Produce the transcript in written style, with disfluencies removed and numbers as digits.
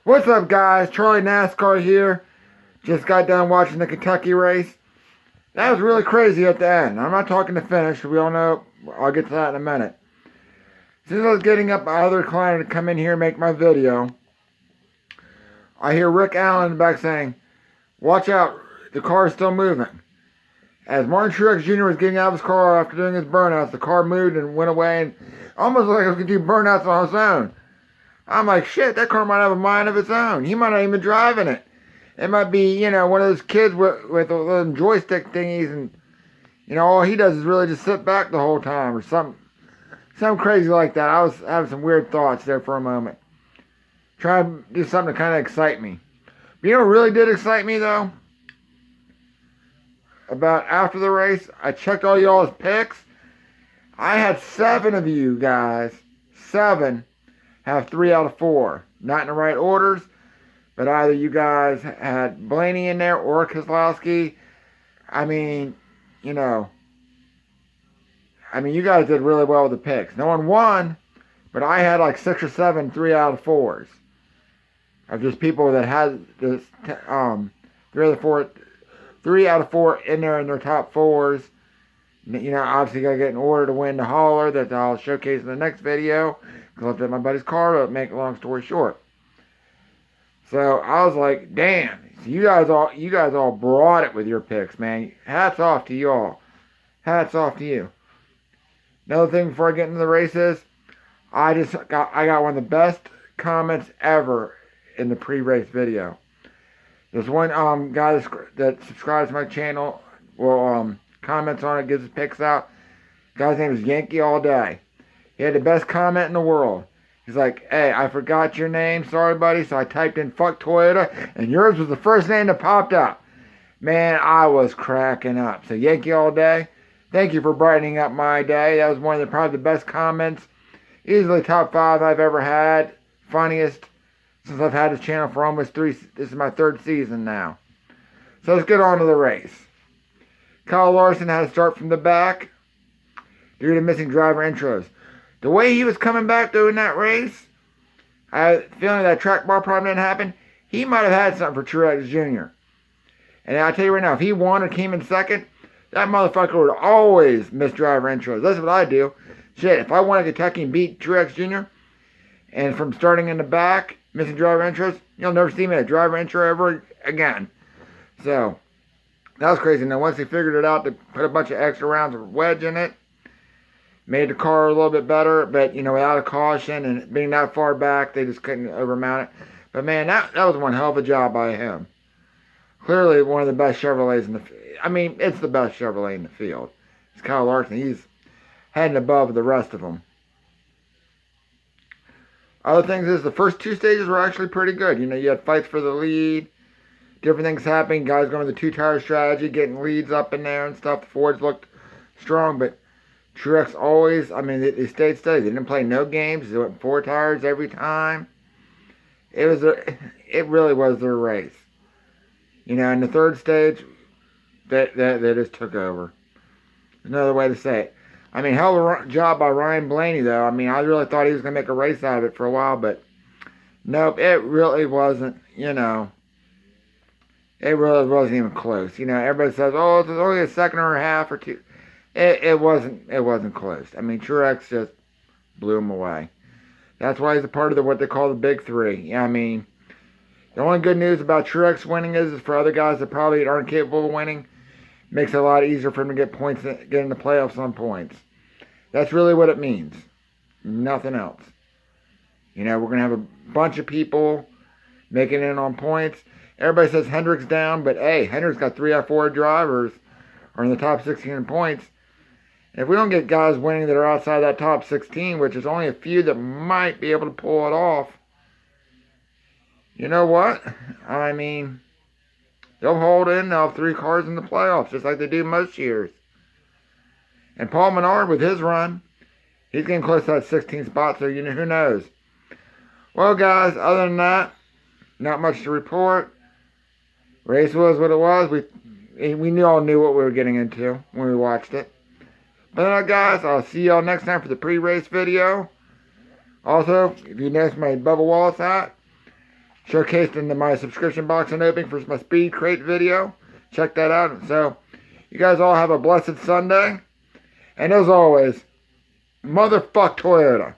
What's up, guys? Charlie Nascar here. Just got done watching the Kentucky race. That was really crazy at the end. I'm not talking the finish. We all know. I'll get to that in a minute. As soon as I was getting up my other client to come in here and make my video, I hear Rick Allen in the back saying, "Watch out, the car is still moving." As Martin Truex Jr. was getting out of his car after doing his burnouts, the car moved and went away and almost like it was going to do burnouts on its own. I'm like, shit, that car might have a mind of its own. He might not even be driving it. It might be, one of those kids with those joystick thingies, and, all he does is really just sit back the whole time or something crazy like that. I was having some weird thoughts there for a moment. Trying to do something to kind of excite me. But what really did excite me, though? About after the race, I checked all y'all's picks. I had 7 of you guys. 7. Have 3 out of 4. Not in the right orders, but either you guys had Blaney in there or Keselowski. You guys did really well with the picks. No one won, but I had like 6 or 7 3 out of 4s. Of just people that had this 3 out of 4 in there in their top 4s. Obviously got to get in order to win the hauler that I'll showcase in the next video. I left at my buddy's car, but make a long story short. So I was like, damn, so you guys all brought it with your picks, man. Hats off to you all. Hats off to you. Another thing before I get into the races, I got one of the best comments ever in the pre-race video. There's one guy that subscribes to my channel, comments on it, gives his picks out. Guy's name is Yankee All Day. He had the best comment in the world. He's like, "Hey, I forgot your name. Sorry, buddy." So I typed in "fuck Toyota," and yours was the first name that popped up. Man, I was cracking up. So Yankee All Day, thank you for brightening up my day. That was one of probably the best comments. Easily top 5 I've ever had. Funniest since I've had this channel for almost 3. This is my 3rd season now. So let's get on to the race. Kyle Larson had to start from the back due to missing driver intros. The way he was coming back doing that race, I had a feeling that track bar problem didn't happen. He might have had something for Truex Jr. And I'll tell you right now, if he won or came in second, that motherfucker would always miss driver intros. That's what I do. Shit, if I won at Kentucky and beat Truex Jr., and from starting in the back, missing driver intros, you'll never see me at a driver intro ever again. So, that was crazy. And then once they figured it out to put a bunch of extra rounds of wedge in it, made the car a little bit better, but, without a caution and being that far back, they just couldn't overmount it. But, man, that was one hell of a job by him. Clearly one of the best Chevrolets in the field. It's the best Chevrolet in the field. It's Kyle Larson. He's heading above the rest of them. Other things is the first 2 stages were actually pretty good. You had fights for the lead. Different things happening. Guys going with the 2-tire strategy, getting leads up in there and stuff. The Fords looked strong, but Truex always, they stayed steady. They didn't play no games. They went 4 tires every time. It really was their race. In the 3rd stage, they just took over. There's another way to say it. Hell of a job by Ryan Blaney, though. I really thought he was going to make a race out of it for a while, but nope, it really wasn't, it really wasn't even close. Everybody says, oh, it's only a second or a half or 2. It wasn't close. Truex just blew him away. That's why he's a part of what they call the Big 3. The only good news about Truex winning is for other guys that probably aren't capable of winning, makes it a lot easier for him to get points, get in the playoffs on points. That's really what it means. Nothing else. We're going to have a bunch of people making it on points. Everybody says Hendrick's down, but hey, Hendrick's got 3 out of 4 drivers are in the top 16 in points. If we don't get guys winning that are outside that top 16, which is only a few that might be able to pull it off, you know what? They'll hold in. They'll have 3 cars in the playoffs, just like they do most years. And Paul Menard, with his run, he's getting close to that 16th spot, so who knows. Well, guys, other than that, not much to report. Race was what it was. We all knew what we were getting into when we watched it. But guys, I'll see y'all next time for the pre-race video. Also, if you notice my Bubba Wallace hat, showcased in my subscription box and opening for my speed crate video. Check that out. So, you guys all have a blessed Sunday. And as always, motherfuck Toyota.